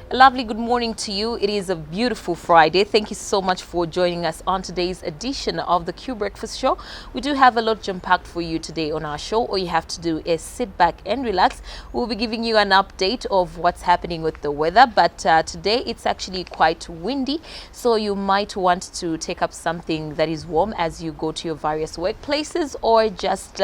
A lovely good morning to you. It is a beautiful Friday. Thank you so much for joining us on today's edition of the Q Breakfast Show. We do have a lot jam-packed for you today on our show. All you have to do is sit back and relax. We'll be giving you an update of what's happening with the weather, but today it's actually quite windy, so you might want to take up something that is warm as you go to your various workplaces or just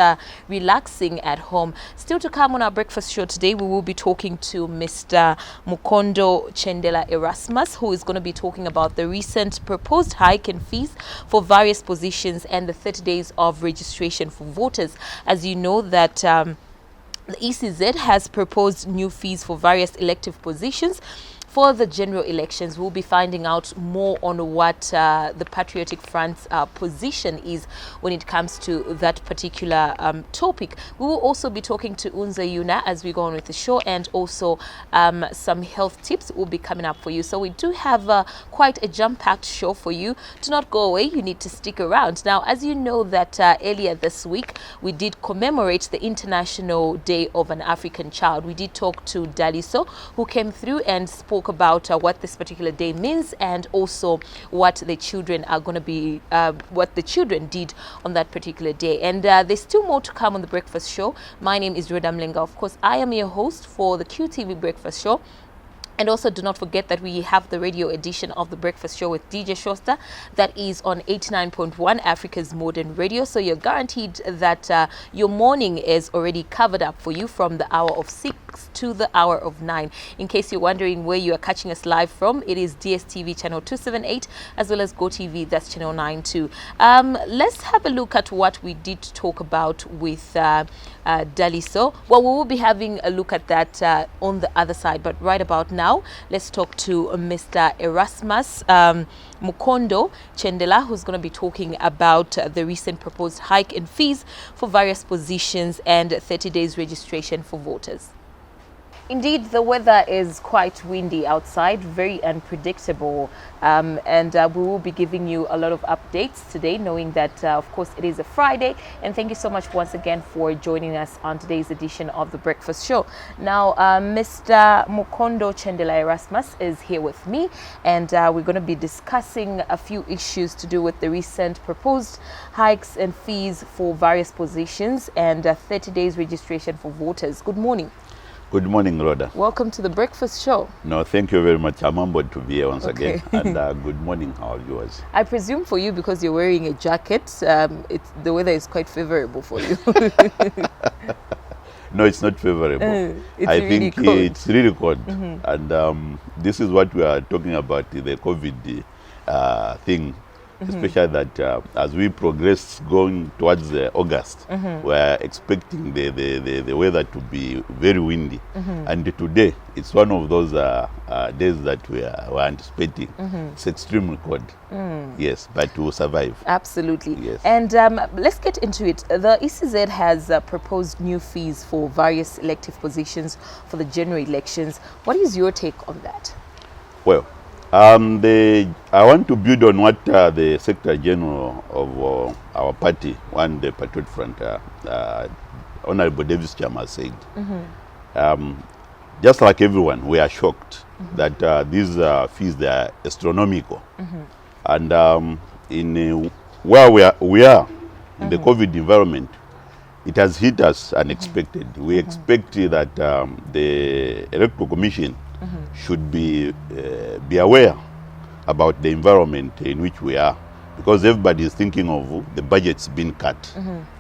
relaxing at home. Still to come on our breakfast show today, we will be talking to Mr. Mukondo Chendela Erasmus, who is going to be talking about the recent proposed hike in fees for various positions and the 30 days of registration for voters. As you know that the ECZ has proposed new fees for various elective positions for the general elections. We'll be finding out more on what the Patriotic Front's position is when it comes to that particular topic. We will also be talking to Unza Yuna as we go on with the show, and also some health tips will be coming up for you. So we do have quite a jam-packed show for you. Do not go away. You need to stick around. Now, as you know that earlier this week, we did commemorate the International Day of an African Child. We did talk to Daliso, who came through and spoke about what this particular day means, and also what the children are going to be, what the children did on that particular day. And there's still more to come on the breakfast show. My name is Rhoda Mlenga. Of course, I am your host for the QTV breakfast show. And also do not forget that we have the radio edition of the breakfast show with DJ Shosta that is on 89.1 Africa's Modern Radio. So you're guaranteed that your morning is already covered up for you from the hour of 6 to the hour of 9. In case you're wondering where you are catching us live from, it is DSTV channel 278 as well as GoTV, that's channel 92. Let's have a look at what we did talk about with Daliso. Well, we will be having a look at that on the other side, but right about now, let's talk to Mr. Erasmus Mukondo Chendela, who's going to be talking about the recent proposed hike in fees for various positions and 30 days registration for voters. Indeed, the weather is quite windy outside, very unpredictable, and we will be giving you a lot of updates today, knowing that, of course, it is a Friday. And thank you so much once again for joining us on today's edition of The Breakfast Show. Now, Mr. Mukondo Chendela Erasmus is here with me, and we're going to be discussing a few issues to do with the recent proposed hikes and fees for various positions and 30 days registration for voters. Good morning. Good morning, Rhoda. Welcome to the breakfast show. No, thank you very much. I'm humbled to be here once again. And good morning, our viewers. I presume for you, because you're wearing a jacket, the weather is quite favorable for you. No, it's not favorable. I really think it's really cold. And this is what we are talking about, the COVID thing. Especially that as we progress going towards August, we are expecting the weather to be very windy. And today, it's one of those days that we're anticipating. It's extremely cold. Yes, but we'll survive. Absolutely. Yes. And let's get into it. The ECZ has proposed new fees for various elective positions for the general elections. What is your take on that? Well, I want to build on what the Secretary General of our party, the Patriotic Front, Honorable Davis Chama said. Just like everyone, we are shocked that these fees, they are astronomical. And in where we are in the COVID environment, it has hit us unexpected. We expect that the Electoral Commission should be aware about the environment in which we are, because everybody is thinking of the budgets being cut.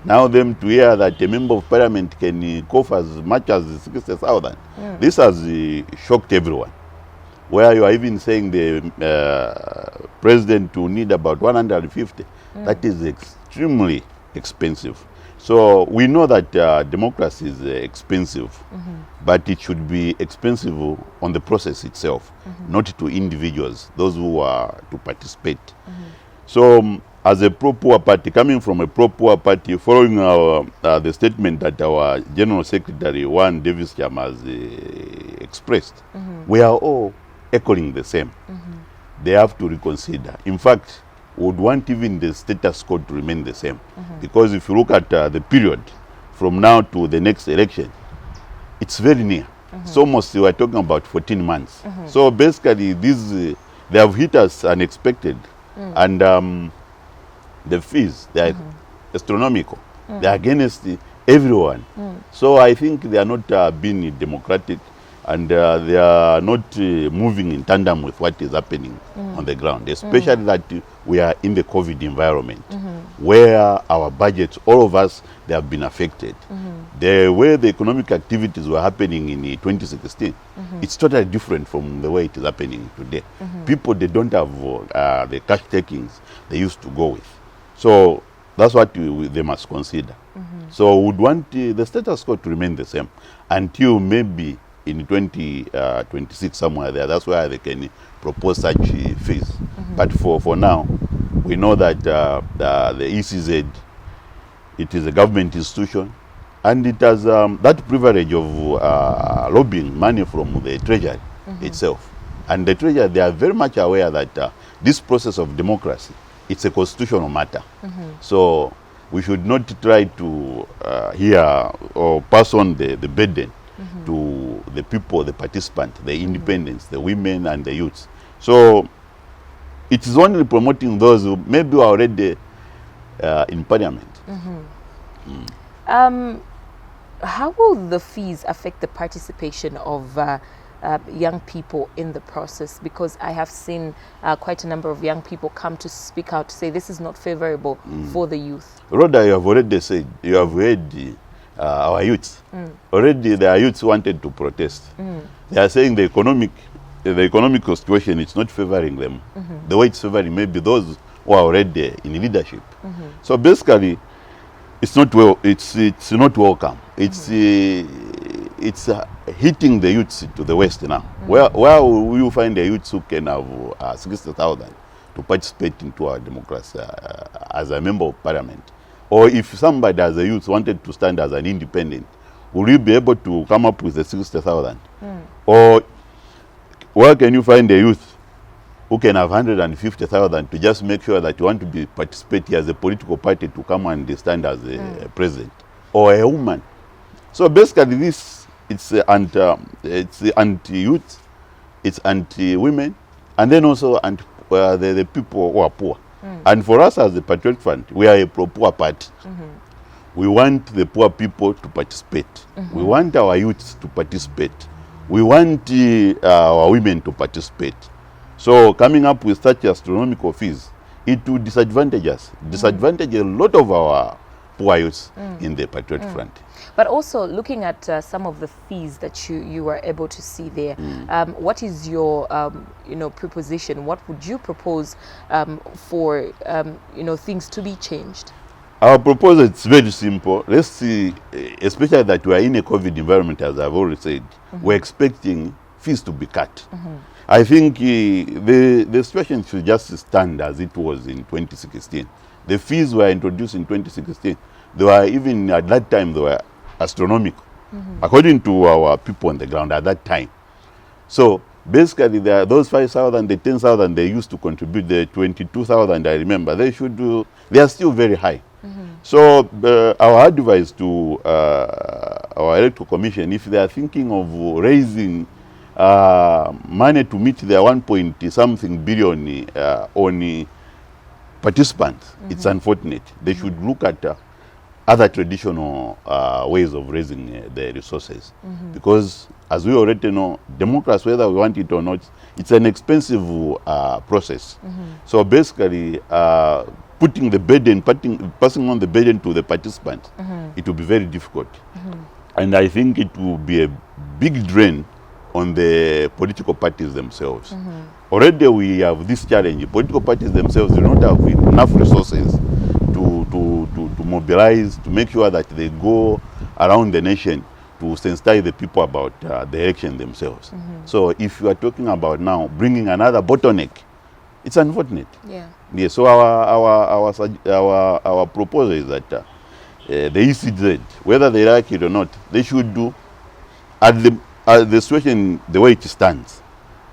Now them to hear that a member of parliament can cough as much as 60,000. This has shocked everyone. Where you are even saying the president will need about 150. That is extremely expensive. So we know that democracy is expensive, but it should be expensive on the process itself, not to individuals, those who are to participate. So as a pro-poor party, coming from a pro-poor party, following the statement that our General Secretary, Davis Chama, has expressed, we are all echoing the same. They have to reconsider. In fact, would want even the status quo to remain the same. Because if you look at the period from now to the next election, it's very near. It's almost, we're talking about 14 months. So basically, they have hit us unexpected. And the fees, they are astronomical. They are against everyone. So I think they are not being democratic, and they are not moving in tandem with what is happening on the ground, especially that we are in the COVID environment, where our budgets, all of us, they have been affected. The way the economic activities were happening in 2016, it's totally different from the way it is happening today. People, they don't have the cash takings they used to go with. So that's what they must consider. So we would want the status quo to remain the same until maybe in 2026 somewhere there. That's why they can propose such fees. But for now, we know that the ECZ, it is a government institution, and it has that privilege of lobbying money from the Treasury itself. And the Treasury, they are very much aware that this process of democracy, it's a constitutional matter. So we should not try to hear or pass on the burden to the people, the participants, the independents, the women and the youths. So it is only promoting those who maybe are already in parliament. How will the fees affect the participation of young people in the process? Because I have seen quite a number of young people come to speak out to say this is not favorable for the youth. Rhoda, you have already said, you have heard our youths. Already there are youths who wanted to protest. They are saying the economic situation is not favoring them. The way it's favoring maybe those who are already in leadership. So basically, it's not not welcome. It's hitting the youths to the west now. Where will you find the youths who can have 60,000 to participate into our democracy as a member of parliament? Or if somebody as a youth wanted to stand as an independent, will you be able to come up with the 60,000? Or where can you find a youth who can have 150,000 to just make sure that you want to be participating as a political party to come and stand as a president, or a woman? So basically, this it's anti-youth, it's anti-women, and then also the people who are poor. And for us as the Patriot Front, we are a pro-poor party. We want the poor people to participate. We want our youths to participate. We want our women to participate. So coming up with such astronomical fees, it will disadvantage us, disadvantage a lot of our poor youths in the Patriot Front. But also looking at some of the fees that you were able to see there, what is your proposition? What would you propose for things to be changed? Our proposal is very simple. Let's see, especially that we are in a COVID environment, as I've already said, we're expecting fees to be cut. I think the situation should just stand as it was in 2016. The fees were introduced in 2016. They were even at that time, they were astronomical, according to our people on the ground at that time. So basically, those 5,000, the 10,000 they used to contribute, the 22,000 I remember, they are still very high. So our advice to our electoral commission, if they are thinking of raising money to meet their 1.something billion on participants, it's unfortunate. They should look at other traditional ways of raising the resources. Because as we already know, democracy, whether we want it or not, it's an expensive process. So basically, putting the burden, passing on the burden to the participants, it will be very difficult. And I think it will be a big drain on the political parties themselves. Already we have this challenge. Political parties themselves do not have enough resources to mobilize, to make sure that they go around the nation to sensitize the people about the election themselves. So if you are talking about now bringing another bottleneck, it's unfortunate. Yeah. So our proposal is that the ECZ, whether they like it or not, they should do at the situation the way it stands.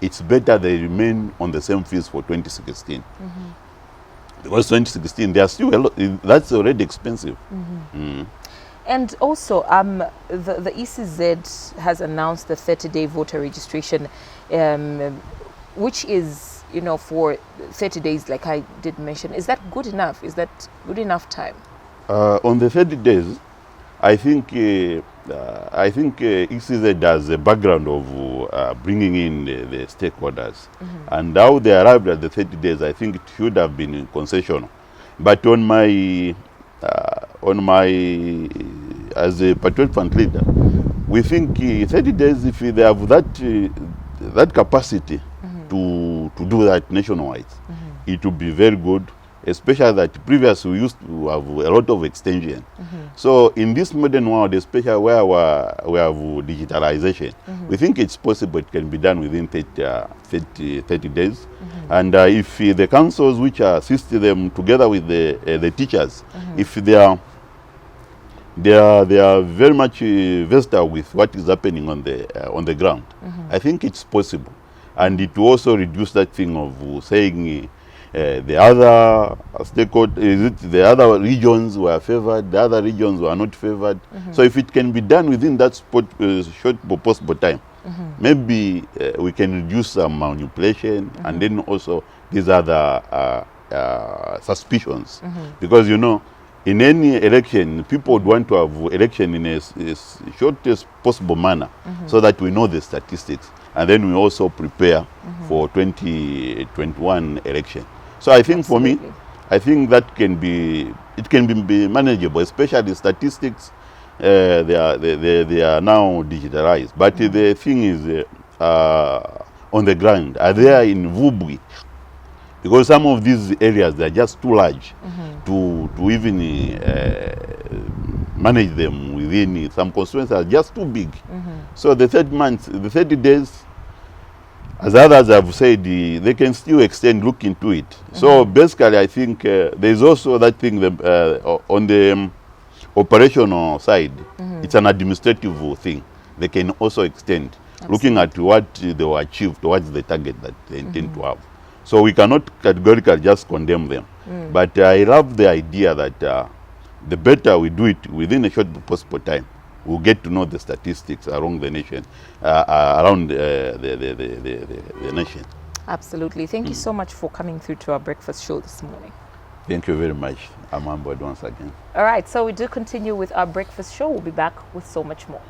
It's better they remain on the same fees for 2016. Because 2016, they are still a lot, that's already expensive. And also, the ECZ has announced the 30-day voter registration, which is, for 30 days, like I did mention. Is that good enough? Is that good enough time? On the 30 days, I think ECZ has a background of bringing in the stakeholders, and how they arrived at the 30 days. I think it should have been concessional, but on my as a patriot front leader, we think 30 days, if they have that capacity to do that nationwide, it would be very good. Especially that previously we used to have a lot of extension. So in this modern world, especially where we have digitalization, we think it's possible it can be done within 30 days. And if the councils which assist them together with the teachers, if they are very much versatile with what is happening on the ground, I think it's possible. And it will also reduce that thing of saying the other stakeholders, the other regions were favored, the other regions were not favored. So if it can be done within that short possible time, maybe we can reduce some manipulation and then also these other suspicions. Because, in any election, people would want to have election in a shortest possible manner so that we know the statistics. And then we also prepare for 2021 election. So I think Absolutely. for me, I think that can be manageable, especially statistics. They are now digitalized. But the thing is, on the ground, are they in Vubwi? Because some of these areas, they are just too large to even manage them within. Some constituencies are just too big. So the 30 days, as others have said, they can still extend, look into it. So basically, I think there's also that thing on the operational side, it's an administrative thing. They can also extend, looking at what they will achieve towards the target that they intend to have. So we cannot categorically just condemn them. But I love the idea that the better we do it within a short possible time, we'll get to know the statistics around the nation, around the nation. Absolutely. Thank you so much for coming through to our breakfast show this morning. Thank you very much. I'm humbled once again. All right, so we do continue with our breakfast show. We'll be back with so much more.